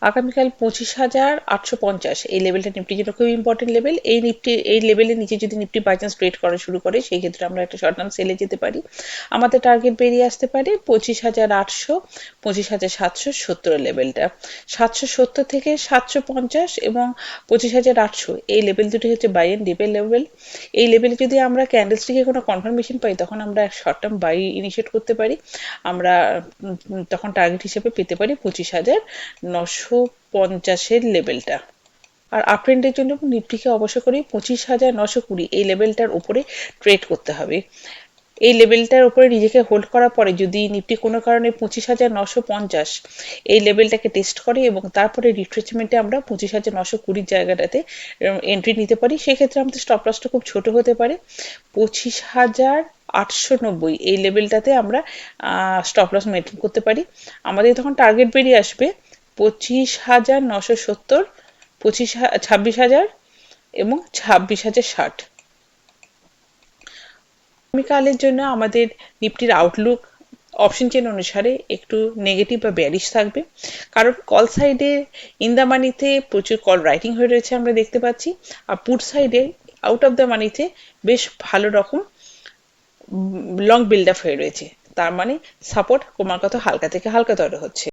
আগামীকাল 25,850 এই লেভেলটা নিফটির জন্য খুব ইম্পর্টেন্ট লেভেল। এই লেভেলের নিচে যদি নিফটি বাই চান্স ট্রেড করা শুরু করে সেই ক্ষেত্রে আমরা একটা শর্ট টার্ম সেলে যেতে পারি। আমাদের টার্গেট বেরিয়ে আসতে পারে 25,800, 25,770 লেভেলটা। 770 থেকে 750 এবং 25,800 এই লেভেল দুটি হচ্ছে বাই এন্ড ডিপের লেভেল। এই লেভেলে যদি আমরা ক্যান্ডেলস্টিকে কোনো কনফার্মেশন পাই তখন আমরা শর্ট টার্ম বাই ইনিশিয়েট করতে পারি। আমরা তখন টার্গেট হিসেবে পেতে পারি 25,950 লেভেলটা। আর আপ ট্রেন্ডের জন্য নিফটিকে অবশ্য করে 25,920 এই লেভেলটার উপরে ট্রেড করতে হবে। এই লেভেলটার উপরে নিজেকে হোল্ড করার পরে যদি নিফটি কোনো কারণে 25,950 এই লেভেলটাকে টেস্ট করে এবং তারপরে রিট্রেসমেন্টে আমরা 25,920 জায়গাটাতে এন্ট্রি নিতে পারি, সেক্ষেত্রে আমাদের স্টপ লসটা খুব ছোট হতে পারে। 25,890 এই লেভেলটাতে আমরা স্টপ লস মেনটেন করতে পারি। আমাদের তখন টার্গেট বেরিয়ে আসবে 25,970, 26,000 এবং 26,060। আগামীকালের জন্য আমাদের নিফটির আউটলুক অপশন চেন অনুসারে একটু নেগেটিভ বা বেয়ারিশ থাকবে, কারণ কল সাইডে ইন দ্য মানিতে প্রচুর কল রাইটিং হয়ে রয়েছে আমরা দেখতে পাচ্ছি, আর পুট সাইডে আউট অফ দ্য মানিতে বেশ ভালো রকম লং বিল্ড আপ হয়ে রয়েছে। তার মানে সাপোর্ট ক্রমাগত হালকা থেকে হালকাতর হচ্ছে।